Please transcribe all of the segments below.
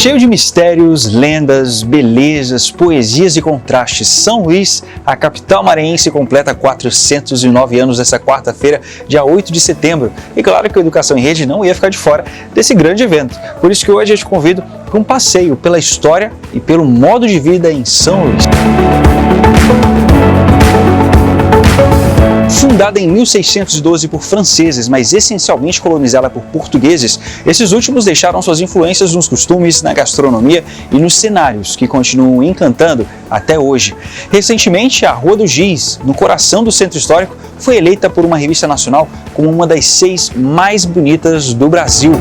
Cheio de mistérios, lendas, belezas, poesias e contrastes, São Luís, a capital maranhense, completa 409 anos nesta quarta-feira, dia 8 de setembro. E claro que a Educação em Rede não ia ficar de fora desse grande evento. Por isso que hoje eu te convido para um passeio pela história e pelo modo de vida em São Luís. Fundada em 1612 por franceses, mas essencialmente colonizada por portugueses, esses últimos deixaram suas influências nos costumes, na gastronomia e nos cenários, que continuam encantando até hoje. Recentemente, a Rua do Giz, no coração do Centro Histórico, foi eleita por uma revista nacional como uma das 6 mais bonitas do Brasil.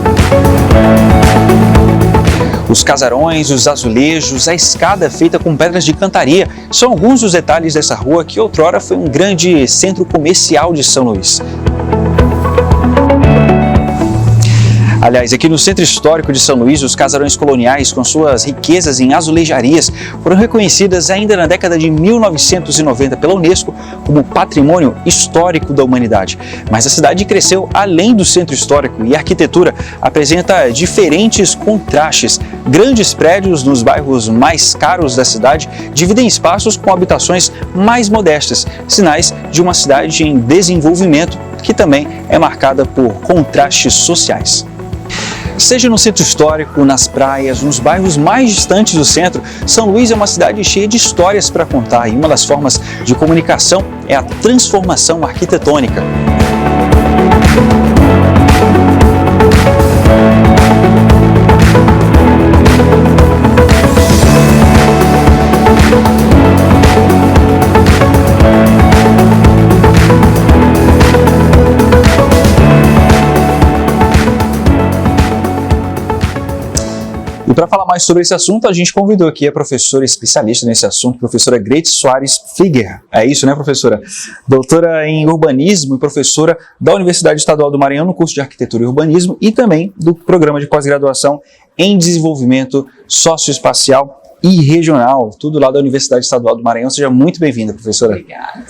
Os casarões, os azulejos, a escada feita com pedras de cantaria são alguns dos detalhes dessa rua que outrora foi um grande centro comercial de São Luís. Aliás, aqui no Centro Histórico de São Luís, os casarões coloniais, com suas riquezas em azulejarias, foram reconhecidas ainda na década de 1990 pela Unesco como Patrimônio Histórico da Humanidade. Mas a cidade cresceu além do Centro Histórico e a arquitetura apresenta diferentes contrastes. Grandes prédios nos bairros mais caros da cidade dividem espaços com habitações mais modestas, sinais de uma cidade em desenvolvimento que também é marcada por contrastes sociais. Seja no centro histórico, nas praias, nos bairros mais distantes do centro, São Luís é uma cidade cheia de histórias para contar e uma das formas de comunicação é a transformação arquitetônica. E para falar mais sobre esse assunto, a gente convidou aqui a professora especialista nesse assunto, professora Grete Soares Flieger. É isso, né, professora? Doutora em urbanismo e professora da Universidade Estadual do Maranhão no curso de Arquitetura e Urbanismo e também do programa de pós-graduação em Desenvolvimento Socioespacial e Regional, tudo lá da Universidade Estadual do Maranhão. Seja muito bem-vinda, professora. Obrigada.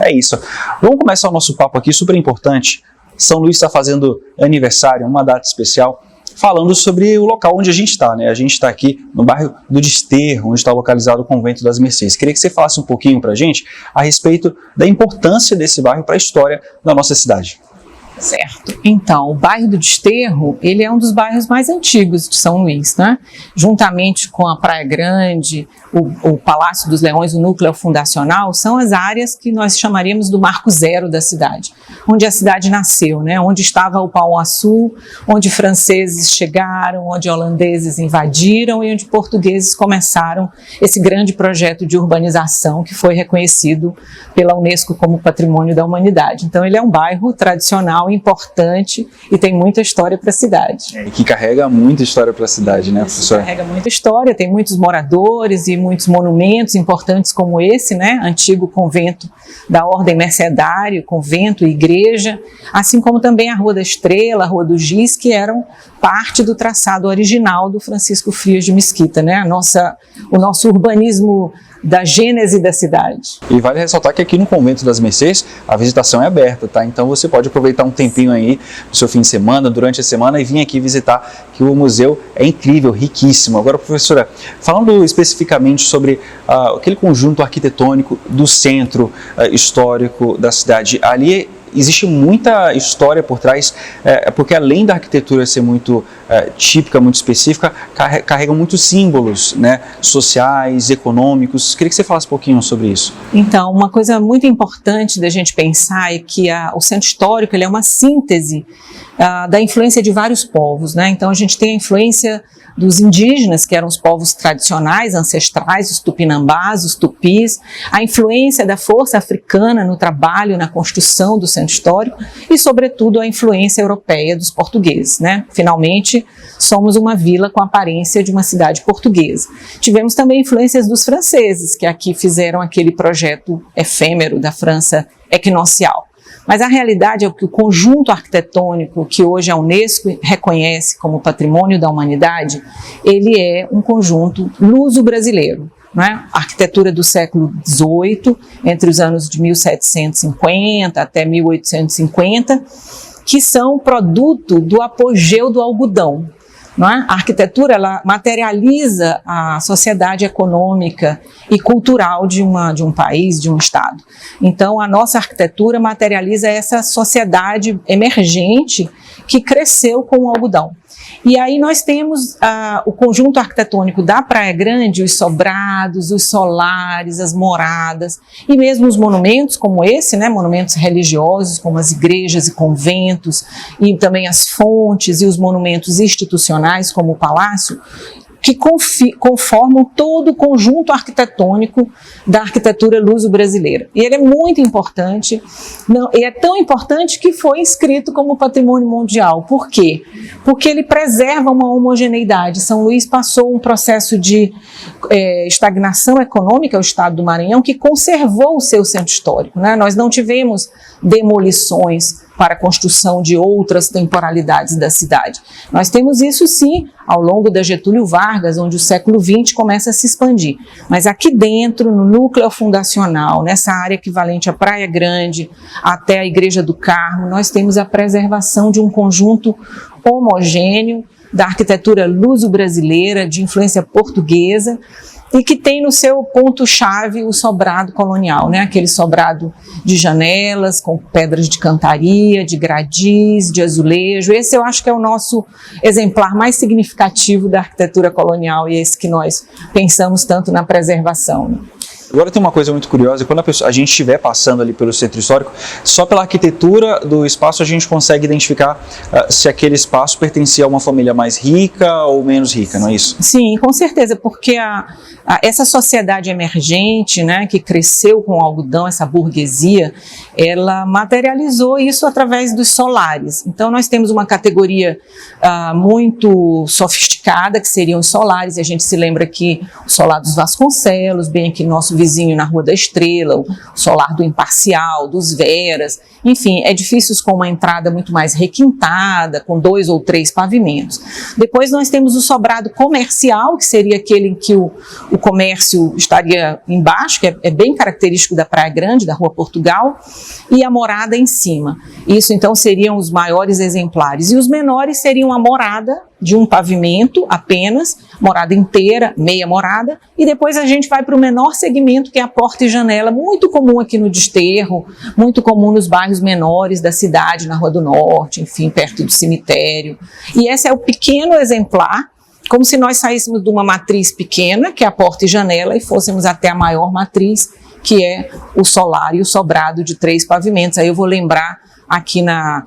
É isso. Vamos começar o nosso papo aqui, super importante. São Luís está fazendo aniversário, uma data especial, falando sobre o local onde a gente está, né? A gente está aqui no bairro do Desterro, onde está localizado o Convento das Mercês. Queria que você falasse um pouquinho para a gente a respeito da importância desse bairro para a história da nossa cidade. Certo. Então, o bairro do Desterro, ele é um dos bairros mais antigos de São Luís, né? Juntamente com a Praia Grande, o Palácio dos Leões, o núcleo fundacional, são as áreas que nós chamaríamos do marco zero da cidade, onde a cidade nasceu, né? Onde estava o Pão Açu, onde franceses chegaram, onde holandeses invadiram e onde portugueses começaram esse grande projeto de urbanização que foi reconhecido pela Unesco como Patrimônio da Humanidade. Então, ele é um bairro tradicional, importante e tem muita história para a cidade. E que carrega muita história para a cidade, né, professora? Carrega muita história, tem muitos moradores e muitos monumentos importantes como esse, né, antigo convento da Ordem Mercedária, convento e igreja, assim como também a Rua da Estrela, a Rua do Giz, que eram parte do traçado original do Francisco Frias de Mesquita, né, o nosso urbanismo da gênese da cidade. E vale ressaltar que aqui no Convento das Mercês a visitação é aberta, tá? Então você pode aproveitar um tempinho aí no seu fim de semana, durante a semana e vir aqui visitar, que o museu é incrível, riquíssimo. Agora, professora, falando especificamente sobre aquele conjunto arquitetônico do centro histórico da cidade, ali existe muita história por trás, porque além da arquitetura ser muito típica, muito específica, carrega muitos símbolos, né, sociais, econômicos. Queria que você falasse um pouquinho sobre isso. Então, uma coisa muito importante da gente pensar é que o centro histórico ele é uma síntese da influência de vários povos, né? Então, a gente tem a influência dos indígenas, que eram os povos tradicionais, ancestrais, os tupinambás, os tupis, a influência da força africana no trabalho, na construção do centro histórico e, sobretudo, a influência europeia dos portugueses, né? Finalmente, somos uma vila com a aparência de uma cidade portuguesa. Tivemos também influências dos franceses, que aqui fizeram aquele projeto efêmero da França equinocial. Mas a realidade é que o conjunto arquitetônico que hoje a Unesco reconhece como Patrimônio da Humanidade, ele é um conjunto luso-brasileiro. né? Arquitetura do século XVIII, entre os anos de 1750 até 1850, que são produto do apogeu do algodão. não é? A arquitetura, ela materializa a sociedade econômica e cultural de um país, de um estado. Então, a nossa arquitetura materializa essa sociedade emergente que cresceu com o algodão. E aí nós temos o conjunto arquitetônico da Praia Grande, os sobrados, os solares, as moradas e mesmo os monumentos como esse, né, monumentos religiosos como as igrejas e conventos e também as fontes e os monumentos institucionais como o palácio, que conformam todo o conjunto arquitetônico da arquitetura luso-brasileira. E ele é muito importante, e é tão importante que foi inscrito como patrimônio mundial. Por quê? Porque ele preserva uma homogeneidade. São Luís passou um processo de estagnação econômica, o estado do Maranhão, que conservou o seu centro histórico, né? Nós não tivemos demolições para a construção de outras temporalidades da cidade. Nós temos isso sim ao longo da Getúlio Vargas, onde o século XX começa a se expandir. Mas aqui dentro, no núcleo fundacional, nessa área equivalente à Praia Grande até a Igreja do Carmo, nós temos a preservação de um conjunto homogêneo da arquitetura luso-brasileira, de influência portuguesa, e que tem no seu ponto-chave o sobrado colonial, né? Aquele sobrado de janelas, com pedras de cantaria, de gradis, de azulejo. Esse eu acho que é o nosso exemplar mais significativo da arquitetura colonial e esse que nós pensamos tanto na preservação, né? Agora tem uma coisa muito curiosa, quando a gente estiver passando ali pelo centro histórico, só pela arquitetura do espaço a gente consegue identificar se aquele espaço pertencia a uma família mais rica ou menos rica, não é isso? Sim, com certeza, porque essa sociedade emergente, né, que cresceu com o algodão, essa burguesia, ela materializou isso através dos solares. Então nós temos uma categoria muito sofisticada, que seriam os solares, e a gente se lembra que o solar dos Vasconcelos, bem aqui nosso vizinho na Rua da Estrela, o solar do Imparcial, dos Veras, enfim, edifícios com uma entrada muito mais requintada, com 2 ou 3 pavimentos. Depois nós temos o sobrado comercial, que seria aquele em que o comércio estaria embaixo, que é bem característico da Praia Grande, da Rua Portugal, e a morada em cima. Isso então seriam os maiores exemplares. E os menores seriam a morada de um pavimento apenas, morada inteira, meia morada, e depois a gente vai para o menor segmento, que é a porta e janela, muito comum aqui no Desterro, muito comum nos bairros menores da cidade, na Rua do Norte, enfim, perto do cemitério. E esse é o pequeno exemplar, como se nós saíssemos de uma matriz pequena, que é a porta e janela, e fôssemos até a maior matriz, que é o solar e o sobrado de 3 pavimentos. Aí eu vou lembrar aqui na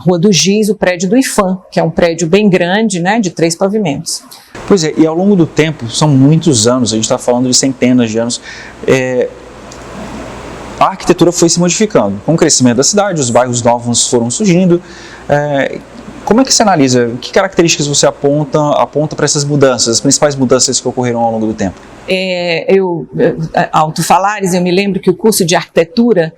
Rua do Giz, o prédio do IFAM, que é um prédio bem grande, né, de 3 pavimentos. Pois é, e ao longo do tempo, são muitos anos, a gente está falando de centenas de anos, a arquitetura foi se modificando. Com o crescimento da cidade, os bairros novos foram surgindo. Como é que você analisa? Que características você aponta para essas mudanças, as principais mudanças que ocorreram ao longo do tempo? Ao tu falares, eu me lembro que o curso de arquitetura,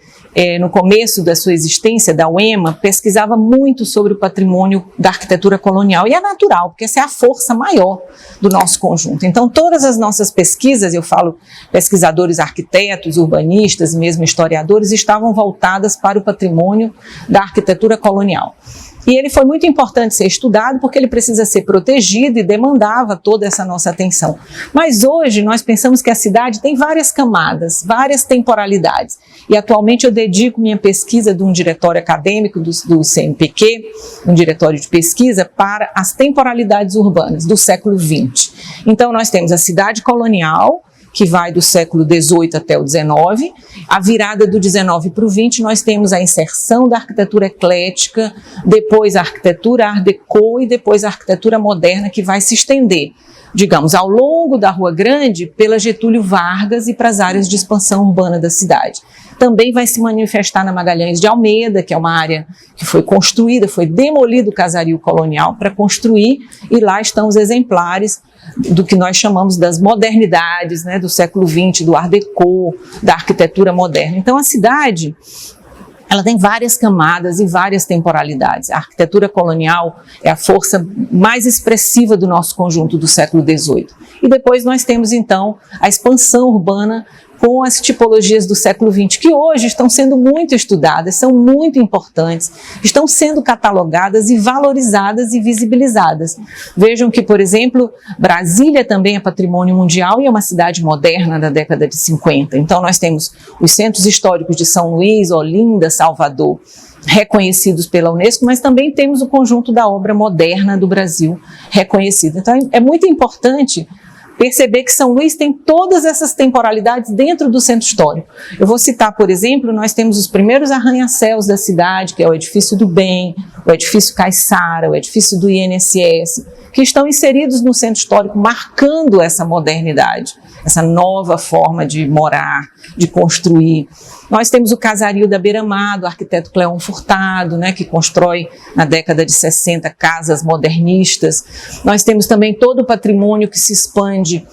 no começo da sua existência, da UEMA, pesquisava muito sobre o patrimônio da arquitetura colonial, e é natural, porque essa é a força maior do nosso conjunto. Então, todas as nossas pesquisas, eu falo pesquisadores, arquitetos, urbanistas e mesmo historiadores, estavam voltadas para o patrimônio da arquitetura colonial. E ele foi muito importante ser estudado porque ele precisa ser protegido e demandava toda essa nossa atenção. Mas hoje nós pensamos que a cidade tem várias camadas, várias temporalidades. E atualmente eu dedico minha pesquisa de um diretório acadêmico do CNPq, um diretório de pesquisa, para as temporalidades urbanas do século XX. Então nós temos a cidade colonial, que vai do século XVIII até o XIX. A virada do XIX para o XX, nós temos a inserção da arquitetura eclética, depois a arquitetura Art Deco e depois a arquitetura moderna, que vai se estender, digamos, ao longo da Rua Grande, pela Getúlio Vargas e para as áreas de expansão urbana da cidade. Também vai se manifestar na Magalhães de Almeida, que é uma área que foi construída, foi demolido o casario colonial para construir, e lá estão os exemplares do que nós chamamos das modernidades, né, do século XX, do Art Deco, da arquitetura moderna. Então a cidade, ela tem várias camadas e várias temporalidades. A arquitetura colonial é a força mais expressiva do nosso conjunto do século XVIII. E depois nós temos então a expansão urbana com as tipologias do século XX, que hoje estão sendo muito estudadas, são muito importantes, estão sendo catalogadas e valorizadas e visibilizadas. Vejam que, por exemplo, Brasília também é patrimônio mundial e é uma cidade moderna da década de 50. Então nós temos os centros históricos de São Luís, Olinda, Salvador, reconhecidos pela Unesco, mas também temos o conjunto da obra moderna do Brasil reconhecido. Então é muito importante perceber que São Luís tem todas essas temporalidades dentro do centro histórico. Eu vou citar, por exemplo, nós temos os primeiros arranha-céus da cidade, que é o Edifício do Bem, o Edifício Caiçara, o Edifício do INSS, que estão inseridos no centro histórico, marcando essa modernidade, essa nova forma de morar, de construir. Nós temos o Casario da Beira-Mar, do arquiteto Cleon Furtado, né, que constrói na década de 60 casas modernistas. Nós temos também todo o patrimônio que se expande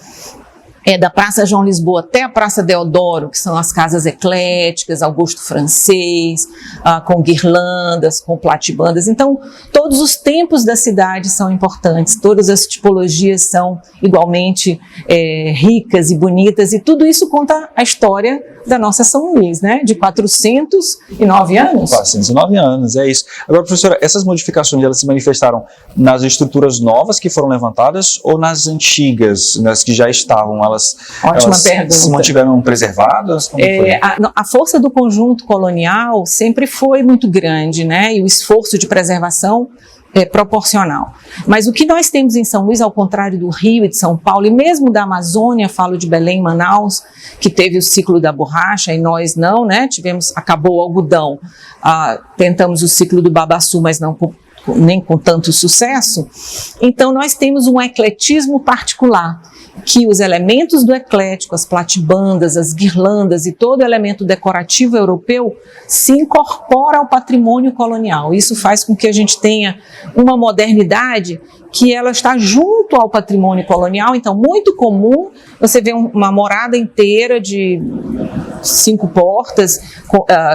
da Praça João Lisboa até a Praça Deodoro, que são as casas ecléticas, ao gosto francês, com guirlandas, com platibandas. Então, todos os tempos da cidade são importantes, todas as tipologias são igualmente ricas e bonitas, e tudo isso conta a história da nossa São Luís, né? De 409 anos. 409 anos, é isso. Agora, professora, essas modificações, elas se manifestaram nas estruturas novas que foram levantadas ou nas antigas, nas que já estavam? Ótima pergunta. Se mantiveram preservadas? Como foi? A força do conjunto colonial sempre foi muito grande, né? E o esforço de preservação é proporcional. Mas o que nós temos em São Luís, ao contrário do Rio e de São Paulo, e mesmo da Amazônia, falo de Belém, Manaus, que teve o ciclo da borracha e nós não, né? Acabou o algodão, tentamos o ciclo do babaçu, mas não nem com tanto sucesso. Então nós temos um ecletismo particular, que os elementos do eclético, as platibandas, as guirlandas e todo elemento decorativo europeu se incorpora ao patrimônio colonial. Isso faz com que a gente tenha uma modernidade que ela está junto ao patrimônio colonial. Então, muito comum você ver uma morada inteira de 5 portas,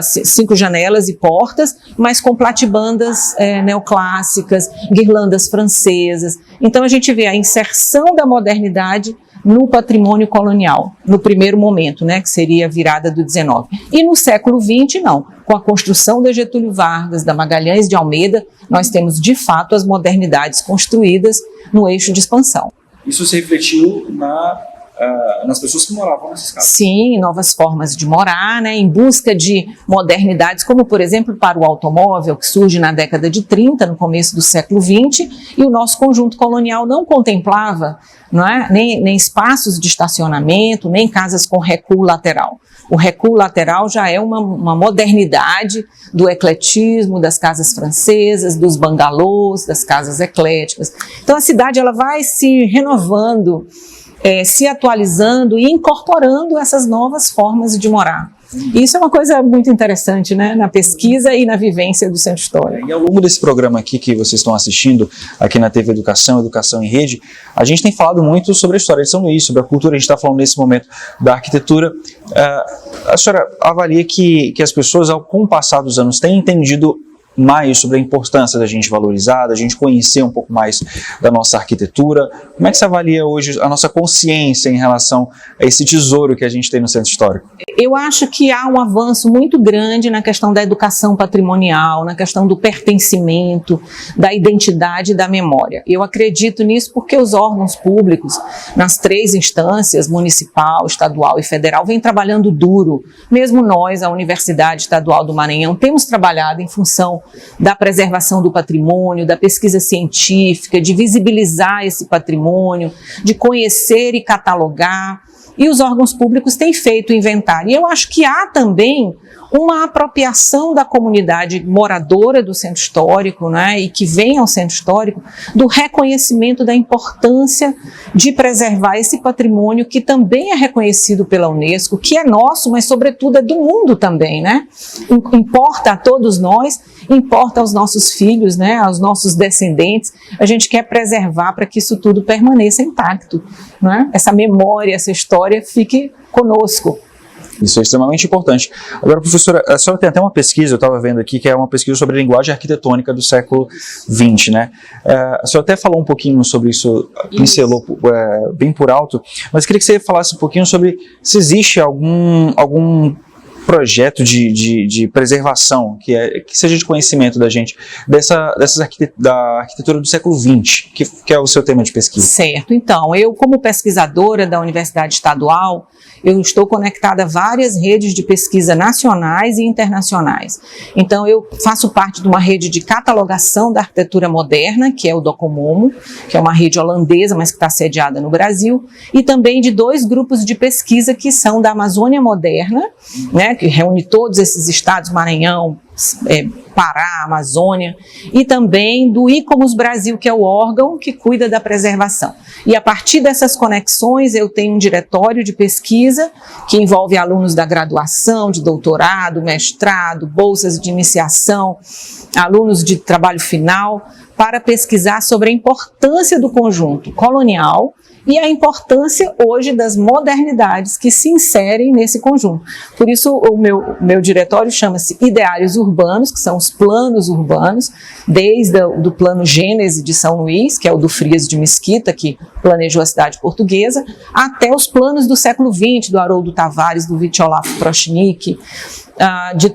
5 janelas e portas, mas com platibandas neoclássicas, guirlandas francesas. Então a gente vê a inserção da modernidade no patrimônio colonial, no primeiro momento, né, que seria a virada do 19. E no século 20, não. Com a construção da Getúlio Vargas, da Magalhães de Almeida, nós temos de fato as modernidades construídas no eixo de expansão. Isso se refletiu nas pessoas que moravam nessas casas? Sim, novas formas de morar, né, em busca de modernidades, como por exemplo para o automóvel, que surge na década de 30, no começo do século 20, e o nosso conjunto colonial não contemplava, não é, nem espaços de estacionamento, nem casas com recuo lateral. O recuo lateral já é uma modernidade do ecletismo, das casas francesas, dos bangalôs, das casas ecléticas. Então a cidade ela vai se renovando, se atualizando e incorporando essas novas formas de morar. Isso é uma coisa muito interessante, né, na pesquisa e na vivência do centro histórico. E ao longo desse programa aqui que vocês estão assistindo, aqui na TV Educação, Educação em Rede, a gente tem falado muito sobre a história de São Luís, sobre a cultura. A gente está falando nesse momento da arquitetura. A senhora avalia que as pessoas, com o passar dos anos, têm entendido mais sobre a importância da gente valorizar, da gente conhecer um pouco mais da nossa arquitetura? Como é que você avalia hoje a nossa consciência em relação a esse tesouro que a gente tem no centro histórico? Eu acho que há um avanço muito grande na questão da educação patrimonial, na questão do pertencimento, da identidade e da memória. Eu acredito nisso porque os órgãos públicos, nas 3 instâncias, municipal, estadual e federal, vêm trabalhando duro. Mesmo nós, a Universidade Estadual do Maranhão, temos trabalhado em função da preservação do patrimônio, da pesquisa científica, de visibilizar esse patrimônio, de conhecer e catalogar, e os órgãos públicos têm feito o inventário. E eu acho que há também uma apropriação da comunidade moradora do centro histórico, né, e que vem ao centro histórico, do reconhecimento da importância de preservar esse patrimônio que também é reconhecido pela Unesco, que é nosso, mas sobretudo é do mundo também, né? Importa a todos nós, importa aos nossos filhos, né, aos nossos descendentes. A gente quer preservar para que isso tudo permaneça intacto, né? Essa memória, essa história fique conosco. Isso é extremamente importante. Agora, professora, a senhora tem até uma pesquisa, eu estava vendo aqui, que é uma pesquisa sobre a linguagem arquitetônica do século XX, né? A senhora até falou um pouquinho sobre isso, pincelou bem por alto, mas queria que você falasse um pouquinho sobre se existe algum projeto de preservação que seja de conhecimento da gente da arquitetura do século XX, que é o seu tema de pesquisa. Certo. Então, eu como pesquisadora da Universidade Estadual, eu estou conectada a várias redes de pesquisa nacionais e internacionais. Então, eu faço parte de uma rede de catalogação da arquitetura moderna, que é o Docomomo, que é uma rede holandesa, mas que está sediada no Brasil, e também de 2 grupos de pesquisa que são da Amazônia Moderna, né, que reúne todos esses estados, Maranhão, Pará, Amazônia, e também do ICOMOS Brasil, que é o órgão que cuida da preservação. E a partir dessas conexões eu tenho um diretório de pesquisa que envolve alunos da graduação, de doutorado, mestrado, bolsas de iniciação, alunos de trabalho final, para pesquisar sobre a importância do conjunto colonial e a importância hoje das modernidades que se inserem nesse conjunto. Por isso o meu diretório chama-se Ideários Urbanos, que são os planos urbanos, desde do plano Gênese de São Luís, que é o do Frias de Mesquita, que planejou a cidade portuguesa, até os planos do século XX, do Haroldo Tavares, do Witolaf Prochnik,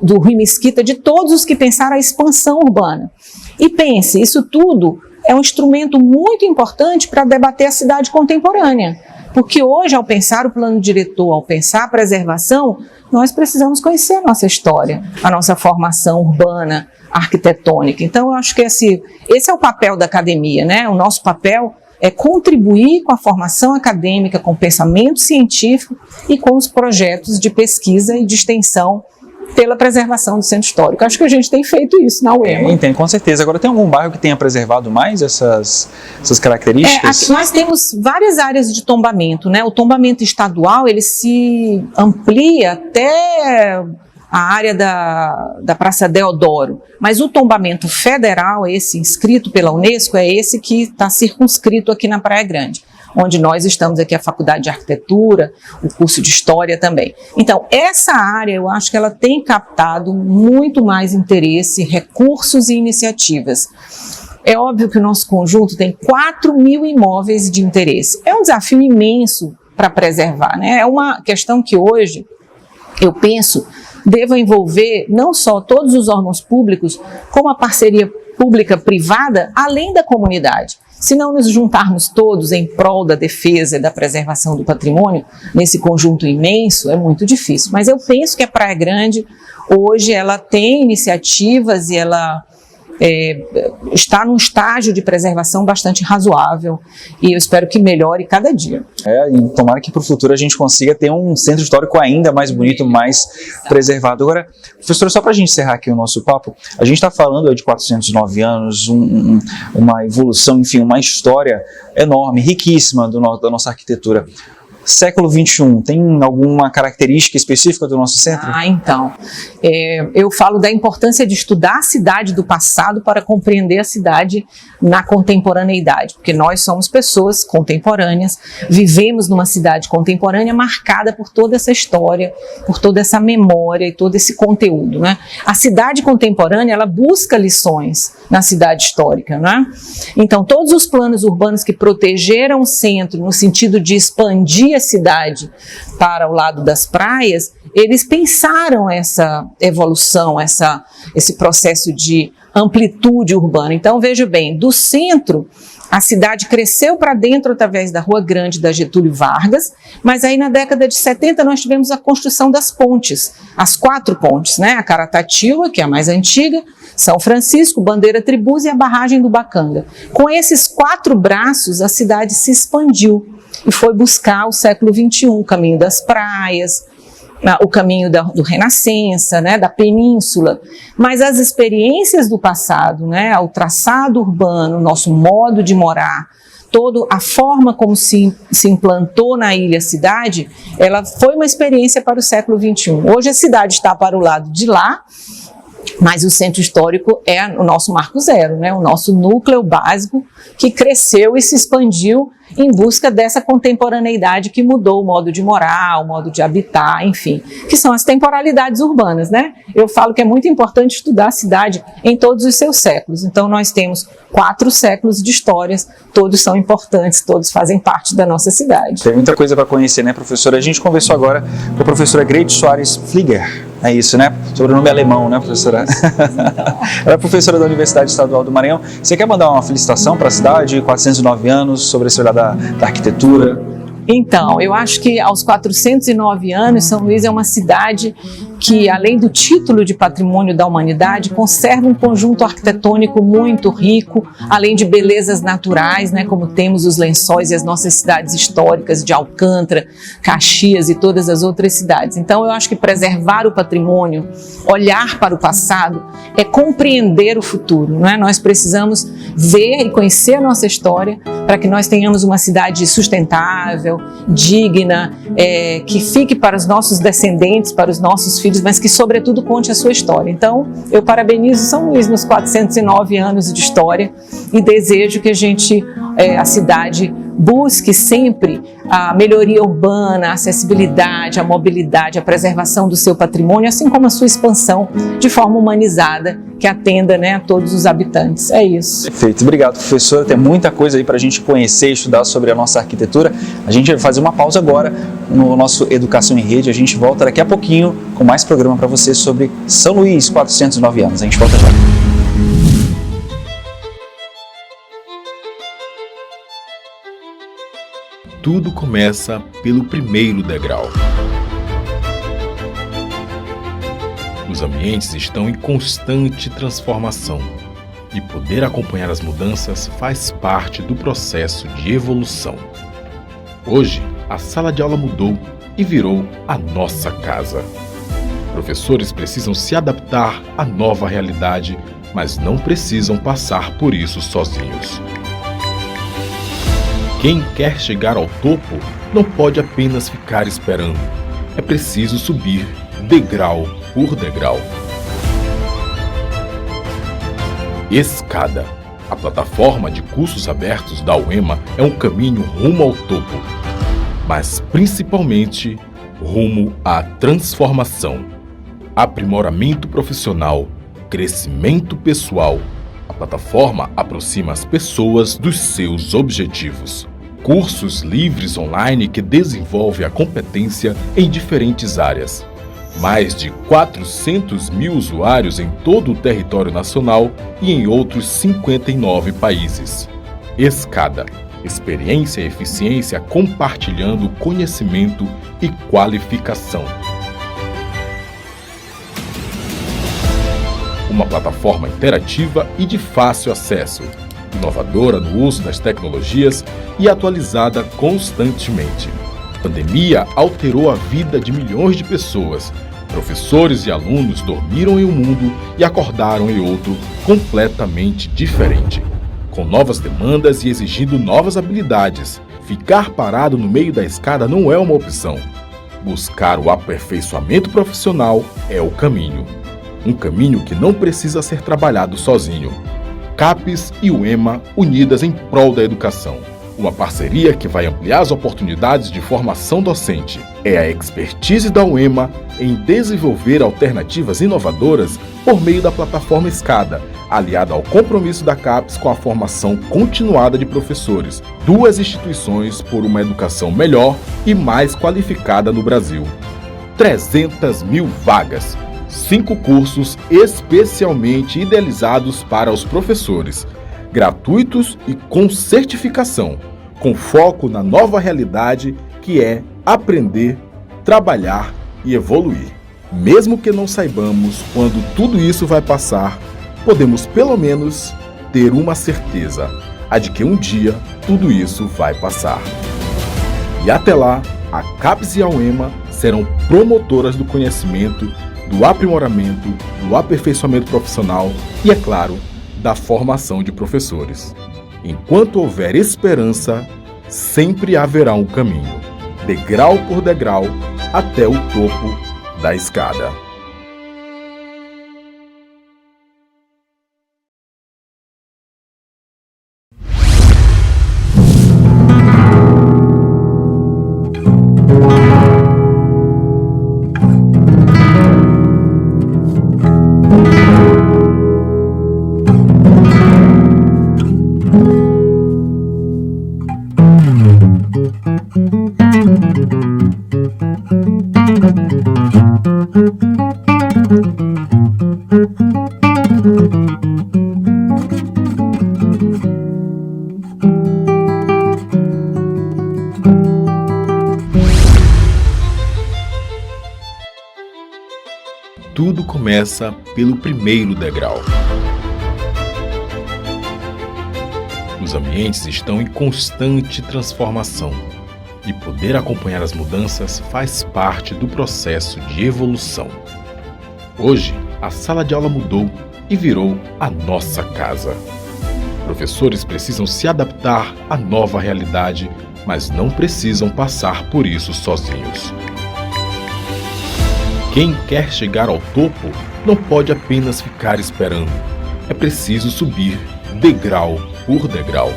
do Rui Mesquita, de todos os que pensaram a expansão urbana. E pense, isso tudo é um instrumento muito importante para debater a cidade contemporânea, porque hoje, ao pensar o plano diretor, ao pensar a preservação, nós precisamos conhecer a nossa história, a nossa formação urbana, arquitetônica. Então, eu acho que esse é o papel da academia, né? O nosso papel é contribuir com a formação acadêmica, com o pensamento científico e com os projetos de pesquisa e de extensão pela preservação do centro histórico. Acho que a gente tem feito isso na UEMA. Entendo, com certeza. Agora, tem algum bairro que tenha preservado mais essas características? Aqui nós temos várias áreas de tombamento, né? O tombamento estadual, ele se amplia até a área da Praça Deodoro, mas o tombamento federal, esse inscrito pela Unesco, é esse que está circunscrito aqui na Praia Grande, onde nós estamos aqui, a Faculdade de Arquitetura, o curso de História também. Então, essa área, eu acho que ela tem captado muito mais interesse, recursos e iniciativas. É óbvio que o nosso conjunto tem 4.000 imóveis de interesse. É um desafio imenso para preservar, né? É uma questão que hoje, eu penso, deva envolver não só todos os órgãos públicos, como a parceria pública-privada, além da comunidade. Se não nos juntarmos todos em prol da defesa e da preservação do patrimônio, nesse conjunto imenso, é muito difícil. Mas eu penso que a Praia Grande, hoje, ela tem iniciativas e ela está num estágio de preservação bastante razoável e eu espero que melhore cada dia. E tomara que para o futuro a gente consiga ter um centro histórico ainda mais bonito, mais preservado. Agora, professora, só para a gente encerrar aqui o nosso papo, a gente está falando de 409 anos, uma evolução, enfim, uma história enorme, riquíssima da nossa arquitetura. Século XXI, tem alguma característica específica do nosso centro? Então, eu falo da importância de estudar a cidade do passado para compreender a cidade na contemporaneidade, porque nós somos pessoas contemporâneas, vivemos numa cidade contemporânea marcada por toda essa história, por toda essa memória e todo esse conteúdo, né? A cidade contemporânea, ela busca lições na cidade histórica, né? Então, todos os planos urbanos que protegeram o centro no sentido de expandir a cidade para o lado das praias, eles pensaram essa evolução, esse processo de amplitude urbana. Então, veja bem, do centro, a cidade cresceu para dentro através da Rua Grande da Getúlio Vargas, mas aí na década de 70 nós tivemos a construção das pontes, as 4 pontes, né? A Caratativa, que é a mais antiga, São Francisco, Bandeira Tribus e a barragem do Bacanga. Com esses 4 braços, a cidade se expandiu e foi buscar o século XXI, o caminho das praias, o caminho do Renascença, né, da Península, mas as experiências do passado, né, o traçado urbano, nosso modo de morar, toda a forma como se implantou na ilha a cidade, ela foi uma experiência para o século XXI. Hoje a cidade está para o lado de lá, Mas o centro histórico é o nosso marco zero, né? O nosso núcleo básico que cresceu e se expandiu em busca dessa contemporaneidade que mudou o modo de morar, o modo de habitar, enfim, que são as temporalidades urbanas, né? Eu falo que é muito importante estudar a cidade em todos os seus séculos. Então nós temos 4 séculos de histórias, todos são importantes, todos fazem parte da nossa cidade. Tem muita coisa para conhecer, né, professora? A gente conversou agora com a professora Greide Soares Flieger, é isso, né? Sobrenome alemão, né, professora? Ela é professora da Universidade Estadual do Maranhão. Você quer mandar uma felicitação para a cidade, 409 anos, sobre esse olhar da arquitetura? Então, eu acho que aos 409 anos, São Luís é uma cidade que, além do título de Patrimônio da Humanidade, conserva um conjunto arquitetônico muito rico, além de belezas naturais, né, como temos os Lençóis e as nossas cidades históricas de Alcântara, Caxias e todas as outras cidades. Então, eu acho que preservar o patrimônio, olhar para o passado, é compreender o futuro, não é? Nós precisamos ver e conhecer a nossa história para que nós tenhamos uma cidade sustentável, digna, que fique para os nossos descendentes, para os nossos filhos, mas que, sobretudo, conte a sua história. Então, eu parabenizo São Luís nos 409 anos de história e desejo que a cidade busque sempre a melhoria urbana, a acessibilidade, a mobilidade, a preservação do seu patrimônio, assim como a sua expansão de forma humanizada, que atenda, né, a todos os habitantes. É isso. Perfeito. Obrigado, professora. Tem muita coisa aí para a gente conhecer e estudar sobre a nossa arquitetura. A gente vai fazer uma pausa agora no nosso Educação em Rede. A gente volta daqui a pouquinho com mais programa para você sobre São Luís, 409 anos. A gente volta já. Tudo começa pelo primeiro degrau. Os ambientes estão em constante transformação e poder acompanhar as mudanças faz parte do processo de evolução. Hoje, a sala de aula mudou e virou a nossa casa. Professores precisam se adaptar à nova realidade, mas não precisam passar por isso sozinhos. Quem quer chegar ao topo não pode apenas ficar esperando. É preciso subir degrau por degrau. Escada. A plataforma de cursos abertos da UEMA é um caminho rumo ao topo, mas principalmente rumo à transformação. Aprimoramento profissional, crescimento pessoal. A plataforma aproxima as pessoas dos seus objetivos. Cursos livres online que desenvolvem a competência em diferentes áreas. Mais de 400 mil usuários em todo o território nacional e em outros 59 países. Escada. Experiência e eficiência compartilhando conhecimento e qualificação. Uma plataforma interativa e de fácil acesso, inovadora no uso das tecnologias e atualizada constantemente. A pandemia alterou a vida de milhões de pessoas. Professores e alunos dormiram em um mundo e acordaram em outro completamente diferente, com novas demandas e exigindo novas habilidades. Ficar parado no meio da escada não é uma opção. Buscar o aperfeiçoamento profissional é o caminho. Um caminho que não precisa ser trabalhado sozinho. CAPES e UEMA unidas em prol da educação. Uma parceria que vai ampliar as oportunidades de formação docente. É a expertise da UEMA em desenvolver alternativas inovadoras por meio da plataforma Escada, aliada ao compromisso da CAPES com a formação continuada de professores. 2 instituições por uma educação melhor e mais qualificada no Brasil. 300 mil vagas. 5 cursos especialmente idealizados para os professores, gratuitos e com certificação, com foco na nova realidade que é aprender, trabalhar e evoluir. Mesmo que não saibamos quando tudo isso vai passar, podemos pelo menos ter uma certeza, a de que um dia tudo isso vai passar. E até lá, a CAPES e a UEMA serão promotoras do conhecimento, do aprimoramento, do aperfeiçoamento profissional e, é claro, da formação de professores. Enquanto houver esperança, sempre haverá um caminho, degrau por degrau, até o topo da escada. começa pelo primeiro degrau. Os ambientes estão em constante transformação e poder acompanhar as mudanças faz parte do processo de evolução. Hoje, a sala de aula mudou e virou a nossa casa. Professores precisam se adaptar à nova realidade, mas não precisam passar por isso sozinhos. Quem quer chegar ao topo não pode apenas ficar esperando. É preciso subir degrau por degrau.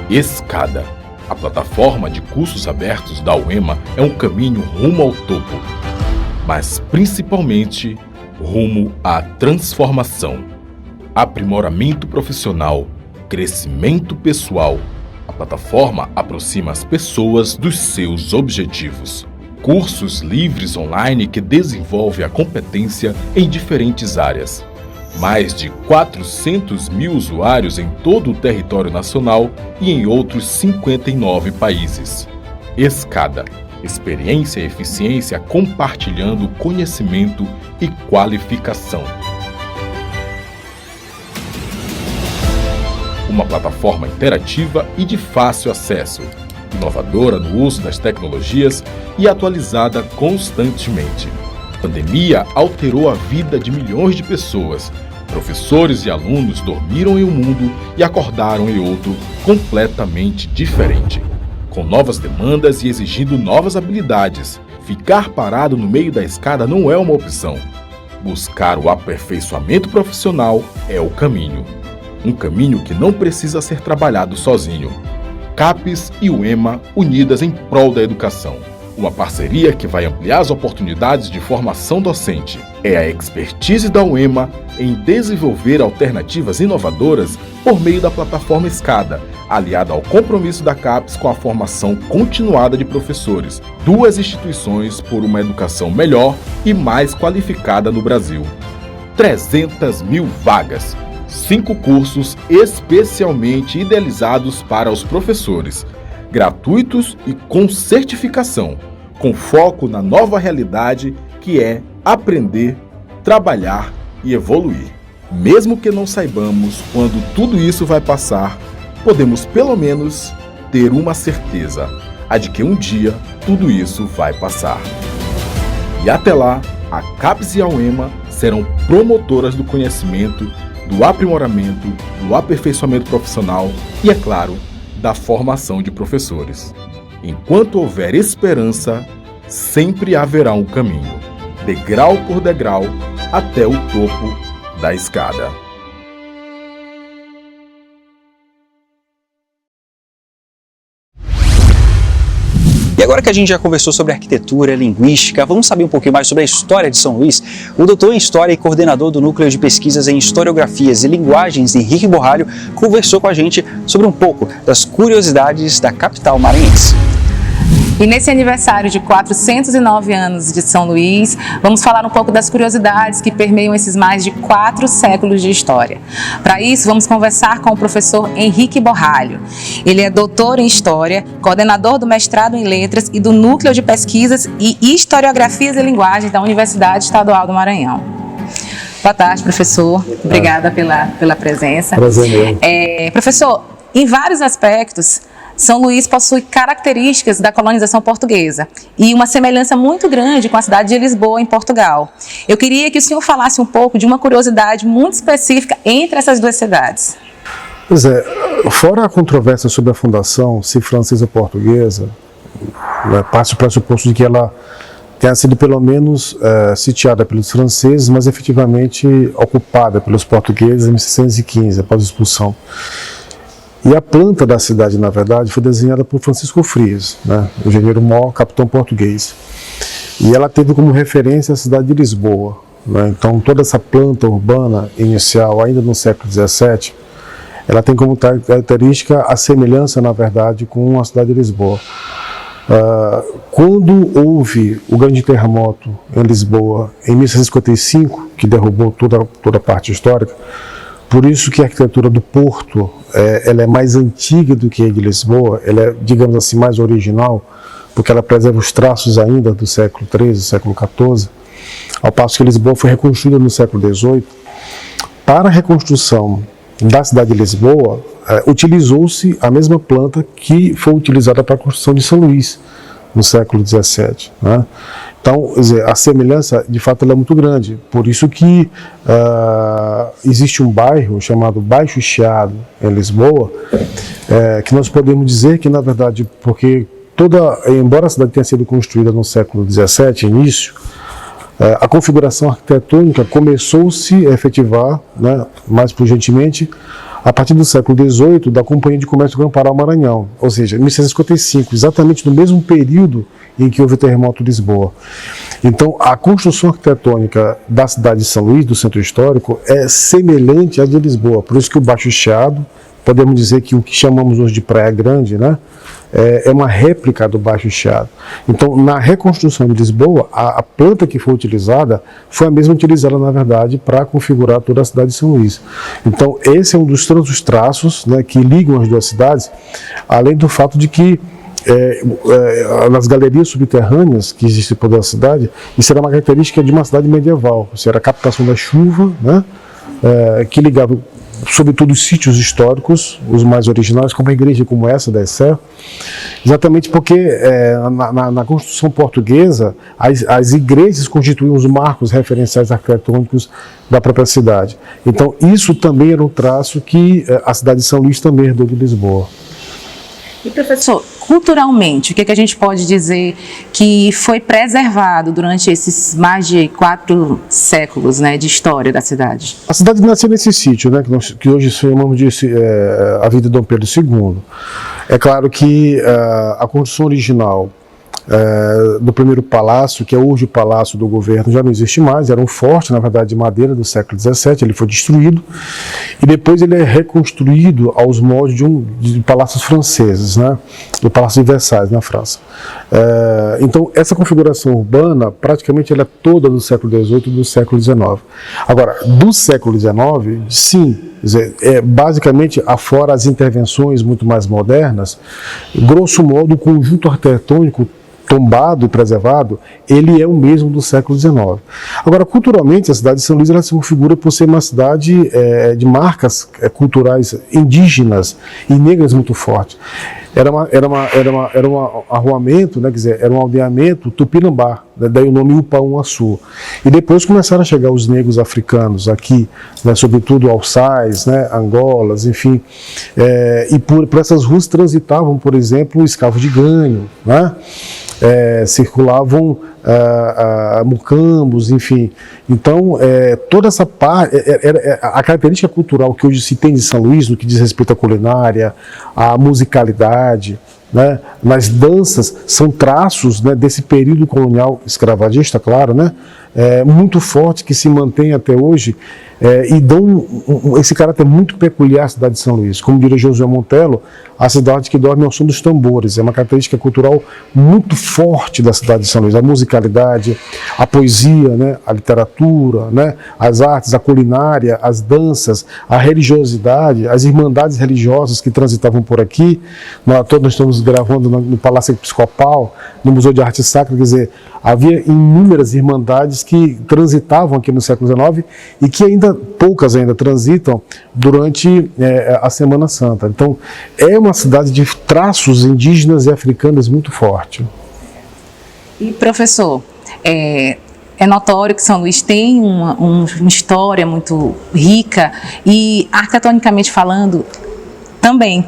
Escada. A plataforma de cursos abertos da UEMA é um caminho rumo ao topo, mas principalmente rumo à transformação, aprimoramento profissional, crescimento pessoal. A plataforma aproxima as pessoas dos seus objetivos. Cursos livres online que desenvolvem a competência em diferentes áreas. Mais de 400 mil usuários em todo o território nacional e em outros 59 países. Escada. Experiência e eficiência compartilhando conhecimento e qualificação. Uma plataforma interativa e de fácil acesso, inovadora no uso das tecnologias e atualizada constantemente. A pandemia alterou a vida de milhões de pessoas. Professores e alunos dormiram em um mundo e acordaram em outro completamente diferente, com novas demandas e exigindo novas habilidades. Ficar parado no meio da escada não é uma opção. Buscar o aperfeiçoamento profissional é o caminho. Um caminho que não precisa ser trabalhado sozinho. CAPES e UEMA unidas em prol da educação. Uma parceria que vai ampliar as oportunidades de formação docente. É a expertise da UEMA em desenvolver alternativas inovadoras por meio da plataforma Escada, aliada ao compromisso da CAPES com a formação continuada de professores. Duas instituições por uma educação melhor e mais qualificada no Brasil. 300 mil vagas. 5 cursos especialmente idealizados para os professores, gratuitos e com certificação, com foco na nova realidade que é aprender, trabalhar e evoluir. Mesmo que não saibamos quando tudo isso vai passar, podemos pelo menos ter uma certeza, a de que um dia tudo isso vai passar. E até lá, a CAPES e a UEMA serão promotoras do conhecimento, do aprimoramento, do aperfeiçoamento profissional e, é claro, da formação de professores. Enquanto houver esperança, sempre haverá um caminho, degrau por degrau, até o topo da escada. E agora que a gente já conversou sobre arquitetura, linguística, vamos saber um pouquinho mais sobre a história de São Luís? O doutor em História e coordenador do Núcleo de Pesquisas em Historiografias e Linguagens, Henrique Borralho, conversou com a gente sobre um pouco das curiosidades da capital maranhense. E nesse aniversário de 409 anos de São Luís, vamos falar um pouco das curiosidades que permeiam esses mais de 4 séculos de história. Para isso, vamos conversar com o professor Henrique Borralho. Ele é doutor em História, coordenador do mestrado em Letras e do Núcleo de Pesquisas e Historiografias e Linguagens da Universidade Estadual do Maranhão. Boa tarde, professor. Obrigada pela presença. Prazer meu. Professor, em vários aspectos, São Luís possui características da colonização portuguesa e uma semelhança muito grande com a cidade de Lisboa, em Portugal. Eu queria que o senhor falasse um pouco de uma curiosidade muito específica entre essas duas cidades. Pois é, fora a controvérsia sobre a fundação, se francesa ou portuguesa, parte do pressuposto de que ela tenha sido pelo menos sitiada pelos franceses, mas efetivamente ocupada pelos portugueses em 1615, após a expulsão. E a planta da cidade, na verdade, foi desenhada por Francisco Frias, né, o engenheiro maior, capitão português. E ela teve como referência a cidade de Lisboa, né? Então toda essa planta urbana inicial, ainda no século XVII, ela tem como característica a semelhança, na verdade, com a cidade de Lisboa. Quando houve o grande terremoto em Lisboa, em 1655, que derrubou toda a parte histórica, por isso que a arquitetura do Porto ela é mais antiga do que a de Lisboa, ela é, digamos assim, mais original, porque ela preserva os traços ainda do século XIII, do século XIV, ao passo que Lisboa foi reconstruída no século XVIII. Para a reconstrução da cidade de Lisboa, utilizou-se a mesma planta que foi utilizada para a construção de São Luís, no século XVII. Né? Então, quer dizer, a semelhança, de fato, ela é muito grande. Por isso que existe um bairro chamado Baixo Chiado, em Lisboa, que nós podemos dizer que, na verdade, porque embora a cidade tenha sido construída no século XVII, início, a configuração arquitetônica começou-se a efetivar, né, mais urgentemente, a partir do século XVIII, da Companhia de Comércio Grão-Pará-Maranhão, ou seja, em 1655, exatamente no mesmo período em que houve o terremoto de Lisboa. Então, a construção arquitetônica da cidade de São Luís, do centro histórico, é semelhante à de Lisboa, por isso que o Baixo Chiado, podemos dizer que o que chamamos hoje de Praia Grande, né, é uma réplica do Baixo Chiado. Então, na reconstrução de Lisboa, a planta que foi utilizada foi a mesma utilizada, na verdade, para configurar toda a cidade de São Luís. Então, esse é um dos tantos traços, né, que ligam as duas cidades, além do fato de que nas galerias subterrâneas que existem por toda a cidade, isso era uma característica de uma cidade medieval, ou seja, a captação da chuva, né, que ligava sobretudo os sítios históricos, os mais originais, como a igreja como essa da Sé, exatamente porque na construção portuguesa as igrejas constituíam os marcos referenciais arquitetônicos da própria cidade. Então isso também era um traço que a cidade de São Luís também herdou de Lisboa. E professor, culturalmente, o que a gente pode dizer que foi preservado durante esses mais de 4 séculos, né, de história da cidade? A cidade nasceu nesse sítio, né, que hoje chamamos de a Vila de Dom Pedro II. É claro que a construção original do primeiro palácio, que é hoje o palácio do governo, já não existe mais, era um forte, na verdade, de madeira do século XVII, ele foi destruído, e depois ele é reconstruído aos moldes de palácios franceses, né, do Palácio de Versailles, na França. Então, essa configuração urbana, praticamente, ela é toda do século XVIII e do século XIX. Agora, do século XIX, sim, basicamente, afora as intervenções muito mais modernas, grosso modo, o conjunto arquitetônico tombado e preservado, ele é o mesmo do século XIX. Agora, culturalmente, a cidade de São Luís ela se configura por ser uma cidade de marcas culturais indígenas e negras muito fortes. Era um arruamento, né, quer dizer, era um aldeamento tupinambá, daí o nome Upaum-Açu. E depois começaram a chegar os negros africanos aqui, né, sobretudo alçais, né, Angolas, enfim, e por essas ruas transitavam, por exemplo, escravos de ganho, né? Circulavam mucambos, enfim. Então, toda essa parte, a característica cultural que hoje se tem de São Luís, no que diz respeito à culinária, à musicalidade, né, nas danças, são traços, né, desse período colonial escravagista, claro, né, muito forte, que se mantém até hoje, e dão esse caráter muito peculiar à cidade de São Luís. Como diria Josué Montello, a cidade que dorme ao som dos tambores. É uma característica cultural muito forte da cidade de São Luís. A musicalidade, a poesia, né, a literatura, né, as artes, a culinária, as danças, a religiosidade, as irmandades religiosas que transitavam por aqui. Nós estamos gravando no Palácio Episcopal, no Museu de Arte Sacra, quer dizer, havia inúmeras irmandades que transitavam aqui no século XIX e que poucas ainda transitam durante a Semana Santa. Então, é uma cidade de traços indígenas e africanos muito forte. E, professor, é notório que São Luís tem uma história muito rica e, arquitetonicamente falando, também.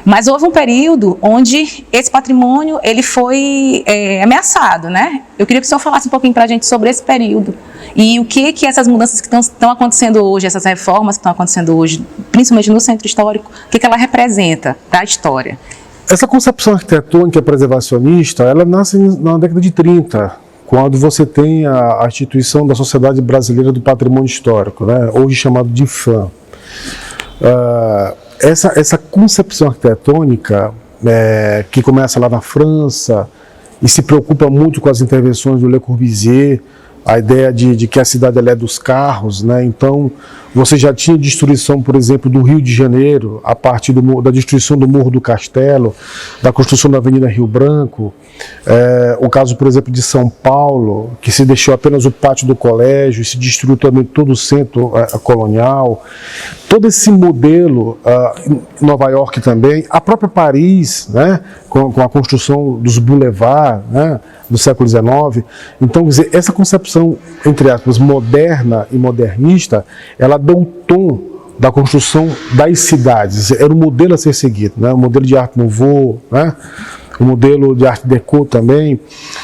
Mas houve um período onde esse patrimônio ele foi ameaçado, né? Eu queria que o senhor falasse um pouquinho para a gente sobre esse período e o que essas mudanças que estão acontecendo hoje, essas reformas que estão acontecendo hoje, principalmente no centro histórico, o que ela representa para a história. Essa concepção arquitetônica preservacionista, ela nasce na década de 30, quando você tem a instituição da Sociedade Brasileira do Patrimônio Histórico, né? Hoje chamado de IPHAN. Essa concepção arquitetônica, que começa lá na França e se preocupa muito com as intervenções do Le Corbusier, a ideia de que a cidade ela é dos carros, né? Então você já tinha destruição, por exemplo, do Rio de Janeiro, a partir da destruição do Morro do Castelo, da construção da Avenida Rio Branco, O caso, por exemplo, de São Paulo, que se deixou apenas o pátio do colégio e se destruiu também todo o centro colonial. Todo esse modelo, Nova York também, a própria Paris, né, com a construção dos boulevards, né, do século XIX. Então, quer dizer, essa concepção, entre aspas, moderna e modernista, ela deu um tom da construção das cidades. Era um modelo a ser seguido, né, o modelo de Art Nouveau, né, o modelo de Art Deco também,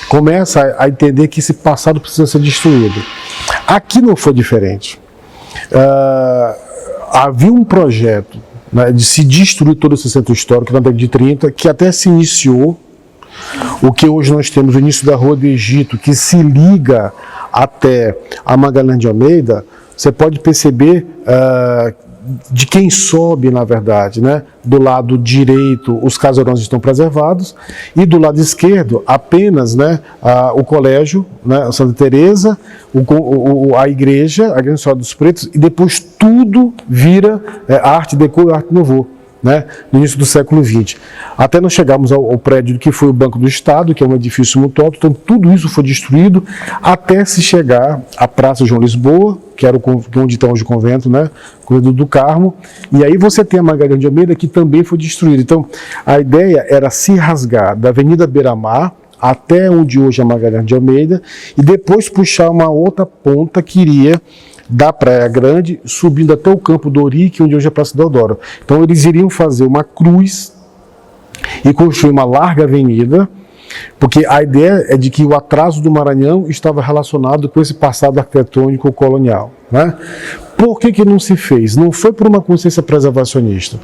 começa a entender que esse passado precisa ser destruído. Aqui não foi diferente. Havia um projeto, né, de se destruir todo esse centro histórico na década de 30, que até se iniciou, o que hoje nós temos, o início da Rua do Egito, que se liga até a Magalhães de Almeida. Você pode perceber de quem sobe, na verdade, né? Do lado direito, os casarões estão preservados, e do lado esquerdo, apenas, né, o colégio, né, Santa Teresa, a igreja, a Grande Senhora dos Pretos, e depois tudo vira Art Deco e Art Nouveau, né, no início do século XX. Até nós chegamos ao prédio que foi o Banco do Estado, que é um edifício muito alto. Então tudo isso foi destruído até se chegar à Praça João Lisboa, que era onde está hoje o convento, né, o convento do Carmo, e aí você tem a Magalhães de Almeida, que também foi destruída. Então a ideia era se rasgar da Avenida Beira-Mar até onde hoje é a Magalhães de Almeida, e depois puxar uma outra ponta que iria da Praia Grande, subindo até o Campo do Ourique, onde hoje é a Praça Deodoro. Então eles iriam fazer uma cruz e construir uma larga avenida, porque a ideia é de que o atraso do Maranhão estava relacionado com esse passado arquitetônico colonial, né? Por que não se fez? Não foi por uma consciência preservacionista.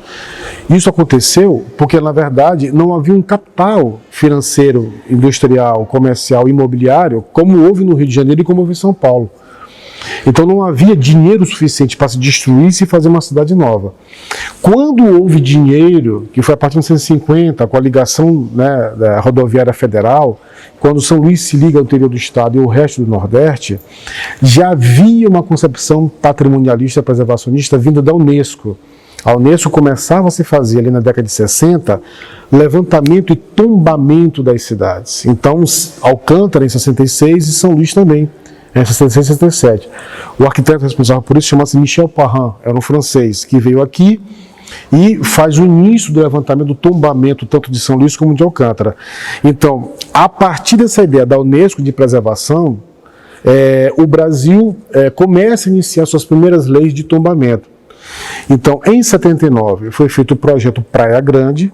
Isso aconteceu porque, na verdade, não havia um capital financeiro, industrial, comercial, imobiliário, como houve no Rio de Janeiro e como houve em São Paulo. Então não havia dinheiro suficiente para se destruir e fazer uma cidade nova. Quando houve dinheiro, que foi a partir de 1950, com a ligação, né, da rodoviária federal, quando São Luís se liga ao interior do estado e o resto do Nordeste, já havia uma concepção patrimonialista, preservacionista vinda da Unesco. A Unesco começava a se fazer ali na década de 60, levantamento e tombamento das cidades. Então, Alcântara em 66 e São Luís também, em 66 e 67. O arquiteto responsável por isso chama-se Michel Parrin, era um francês que veio aqui e faz o início do levantamento, do tombamento, tanto de São Luís como de Alcântara. Então, a partir dessa ideia da Unesco de preservação, o Brasil começa a iniciar suas primeiras leis de tombamento. Então, em 79, foi feito o projeto Praia Grande,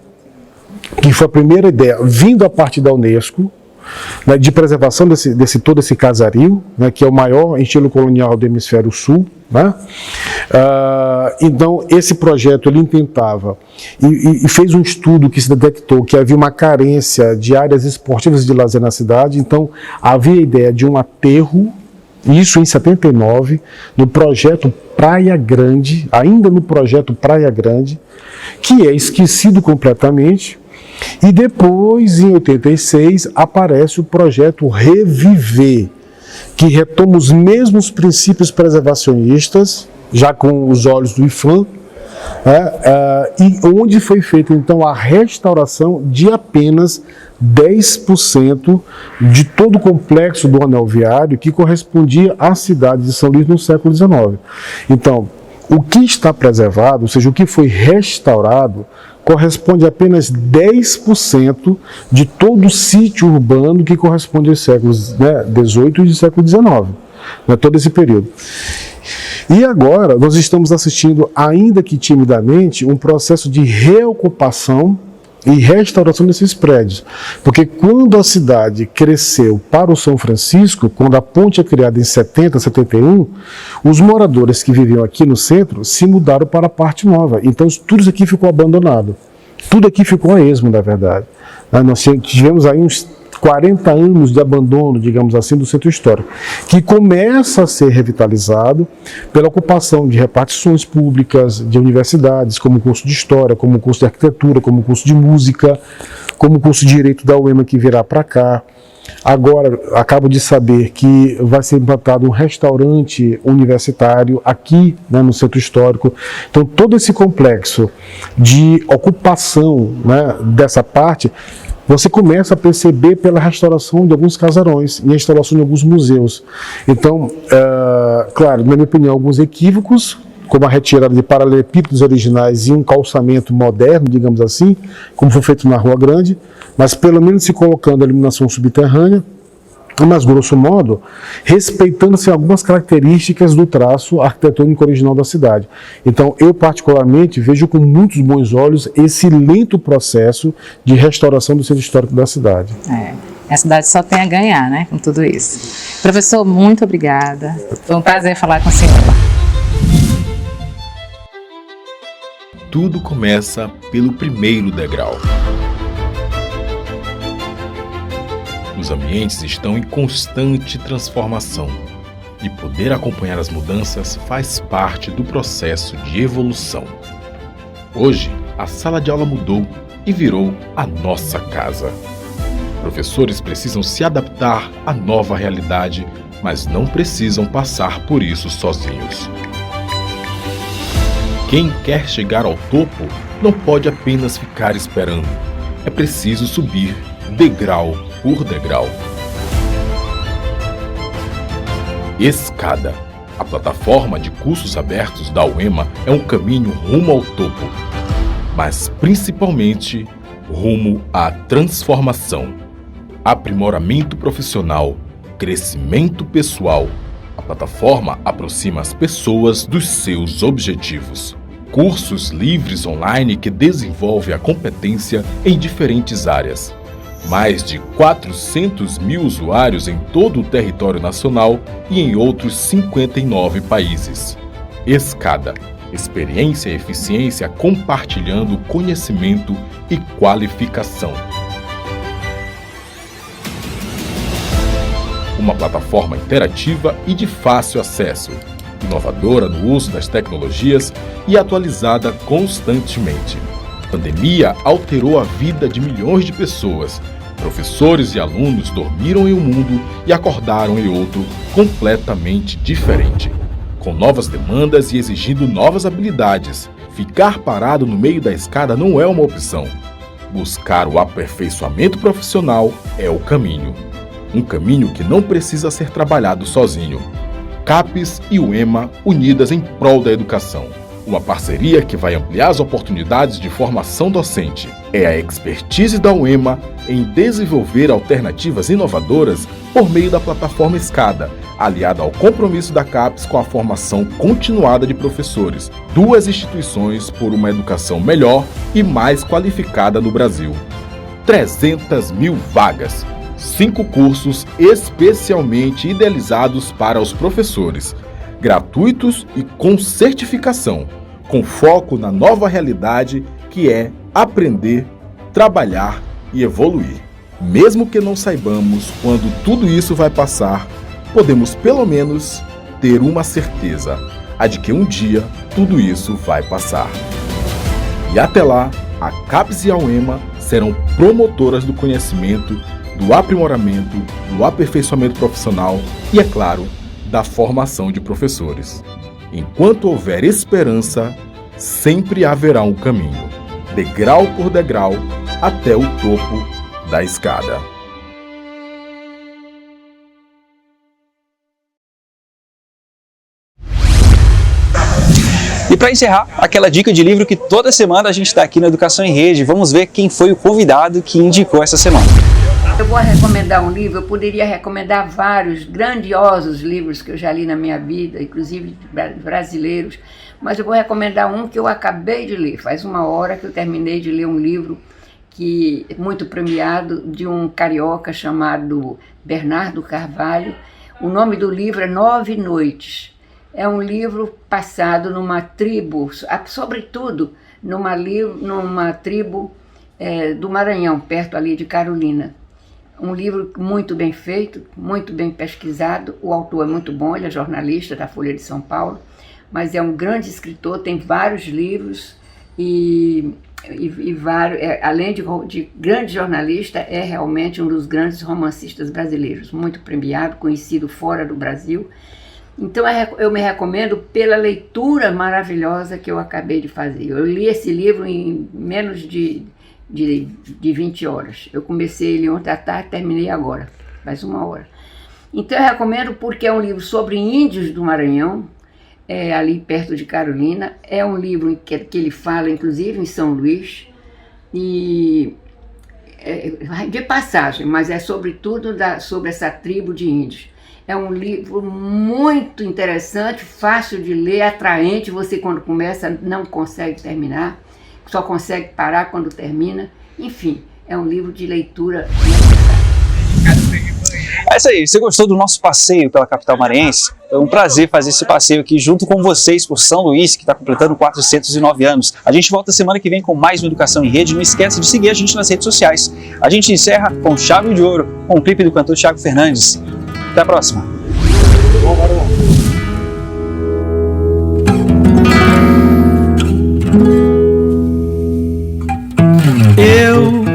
que foi a primeira ideia, vindo a partir da Unesco, né, de preservação todo esse casario, né, que é o maior em estilo colonial do hemisfério sul, né? Então esse projeto ele intentava e fez um estudo que se detectou que havia uma carência de áreas esportivas de lazer na cidade. Então havia a ideia de um aterro, isso em 79, no projeto Praia Grande, ainda no projeto Praia Grande, que é esquecido completamente. E depois, em 86, aparece o projeto Reviver, que retoma os mesmos princípios preservacionistas, já com os olhos do IFAM, e onde foi feita então a restauração de apenas 10% de todo o complexo do anel viário que correspondia à cidade de São Luís no século XIX. Então, o que está preservado, ou seja, o que foi restaurado, corresponde a apenas 10% de todo o sítio urbano que corresponde aos séculos, né, 18 e século 19, né, todo esse período. E agora nós estamos assistindo, ainda que timidamente, um processo de reocupação e restauração desses prédios. Porque quando a cidade cresceu para o São Francisco, quando a ponte é criada em 70, 71, os moradores que viviam aqui no centro se mudaram para a parte nova. Então tudo isso aqui ficou abandonado. Tudo aqui ficou a esmo, na verdade. Nós tivemos aí uns 40 anos de abandono, digamos assim, do centro histórico, que começa a ser revitalizado pela ocupação de repartições públicas, de universidades, como o curso de História, como o curso de Arquitetura, como o curso de Música, como o curso de Direito da UEMA que virá para cá. Agora, acabo de saber que vai ser implantado um restaurante universitário aqui, né, no Centro Histórico. Então, todo esse complexo de ocupação, né, dessa parte, você começa a perceber pela restauração de alguns casarões e a instalação de alguns museus. Então, claro, na minha opinião, alguns equívocos, como a retirada de paralelepípedos originais e um calçamento moderno, digamos assim, como foi feito na Rua Grande, mas pelo menos se colocando a iluminação subterrânea, mas grosso modo, respeitando-se algumas características do traço arquitetônico original da cidade. Então, eu particularmente vejo com muitos bons olhos esse lento processo de restauração do centro histórico da cidade. A cidade só tem a ganhar, né, com tudo isso. Professor, muito obrigada. Foi um prazer falar com o senhor. Tudo começa pelo primeiro degrau. Os ambientes estão em constante transformação e poder acompanhar as mudanças faz parte do processo de evolução. Hoje, a sala de aula mudou e virou a nossa casa. Professores precisam se adaptar à nova realidade, mas não precisam passar por isso sozinhos. Quem quer chegar ao topo não pode apenas ficar esperando. É preciso subir degrau por degrau. Escada. A plataforma de cursos abertos da UEMA é um caminho rumo ao topo, mas principalmente rumo à transformação, aprimoramento profissional, crescimento pessoal. A plataforma aproxima as pessoas dos seus objetivos. Cursos livres online que desenvolvem a competência em diferentes áreas. Mais de 400 mil usuários em todo o território nacional e em outros 59 países. Escada. Experiência e eficiência compartilhando conhecimento e qualificação. Uma plataforma interativa e de fácil acesso, inovadora no uso das tecnologias e atualizada constantemente. A pandemia alterou a vida de milhões de pessoas. Professores e alunos dormiram em um mundo e acordaram em outro completamente diferente, com novas demandas e exigindo novas habilidades. Ficar parado no meio da escada não é uma opção. Buscar o aperfeiçoamento profissional é o caminho. Um caminho que não precisa ser trabalhado sozinho. CAPES e UEMA unidas em prol da educação. Uma parceria que vai ampliar as oportunidades de formação docente. É a expertise da UEMA em desenvolver alternativas inovadoras por meio da plataforma Escada, aliada ao compromisso da CAPES com a formação continuada de professores. Duas instituições por uma educação melhor e mais qualificada no Brasil. 300 mil vagas. 5 cursos especialmente idealizados para os professores, gratuitos e com certificação, com foco na nova realidade que é aprender, trabalhar e evoluir. Mesmo que não saibamos quando tudo isso vai passar, podemos pelo menos ter uma certeza, a de que um dia tudo isso vai passar. E até lá, a CAPES e a UEMA serão promotoras do conhecimento, do aprimoramento, do aperfeiçoamento profissional e, é claro, da formação de professores. Enquanto houver esperança, sempre haverá um caminho, degrau por degrau, até o topo da escada. E para encerrar, aquela dica de livro que toda semana a gente está aqui no Educação em Rede. Vamos ver quem foi o convidado que indicou essa semana. Eu vou recomendar um livro, eu poderia recomendar vários grandiosos livros que eu já li na minha vida, inclusive brasileiros, mas eu vou recomendar um que eu acabei de ler. Faz uma hora que eu terminei de ler um livro que é muito premiado, de um carioca chamado Bernardo Carvalho. O nome do livro é 9 Noites. É um livro passado numa tribo, sobretudo numa tribo do Maranhão, perto ali de Carolina. Um livro muito bem feito, muito bem pesquisado. O autor é muito bom, ele é jornalista da Folha de São Paulo, mas é um grande escritor, tem vários livros e além de grande jornalista, é realmente um dos grandes romancistas brasileiros, muito premiado, conhecido fora do Brasil. Então eu me recomendo pela leitura maravilhosa que eu acabei de fazer. Eu li esse livro em menos de 20 horas. Eu comecei ele ontem à tarde, terminei agora, faz 1 hora. Então eu recomendo porque é um livro sobre índios do Maranhão, ali perto de Carolina. É um livro que ele fala, inclusive, em São Luís, e de passagem, mas é sobretudo sobre essa tribo de índios. É um livro muito interessante, fácil de ler, atraente. Você, quando começa, não consegue terminar, só consegue parar quando termina. Enfim, é um livro de leitura necessária. É isso aí, você gostou do nosso passeio pela capital maranhense? É um prazer fazer esse passeio aqui junto com vocês por São Luís, que está completando 409 anos. A gente volta semana que vem com mais uma Educação em Rede. Não esquece de seguir a gente nas redes sociais. A gente encerra com chave de ouro, com o clipe do cantor Thiago Fernandes. Até a próxima. Eu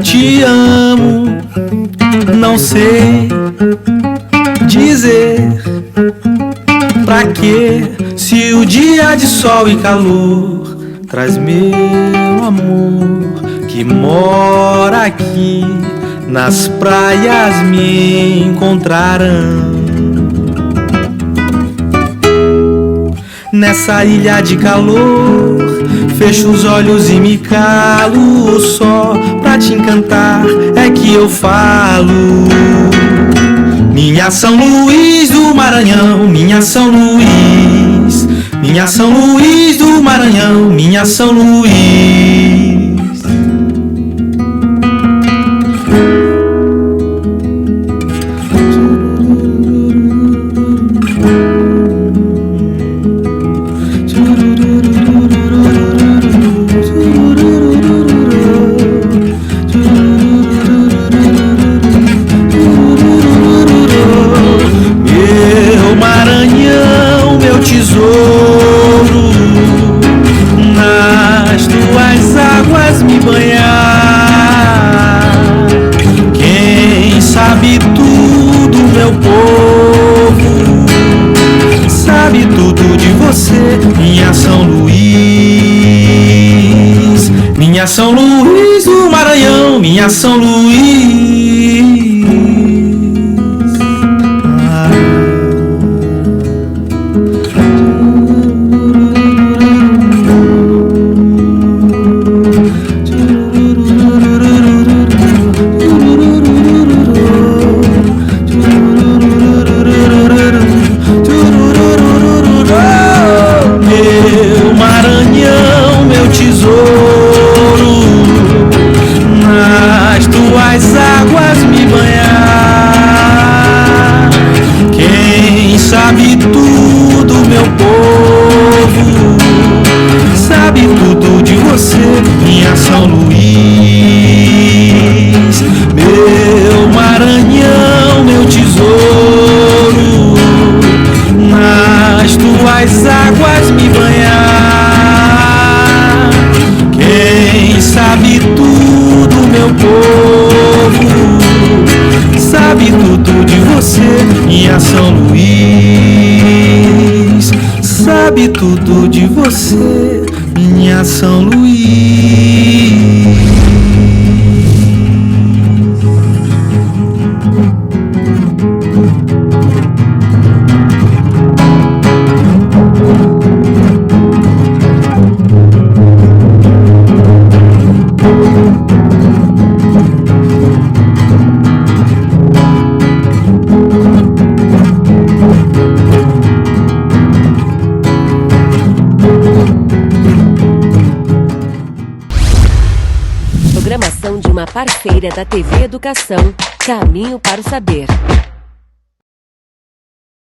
te amo, não sei dizer pra quê, se o dia de sol e calor traz meu amor que mora aqui nas praias me encontrarão. Nessa ilha de calor, fecho os olhos e me calo, só pra te encantar é que eu falo. Minha São Luís do Maranhão, minha São Luís, minha São Luís do Maranhão, minha São Luís. Minha São Luís do Maranhão, minha São Luís. Meu Maranhão, meu tesouro, as águas me banhar. Quem sabe tudo, meu povo, sabe tudo de você, minha São Luís. Meu Maranhão, meu tesouro, nas tuas águas me banhar. Quem sabe tudo, meu povo, sabe tudo de você, minha São Luís. Sabe tudo de você, minha São Luís. Programação de uma parceira da TV Educação, Caminho para o Saber.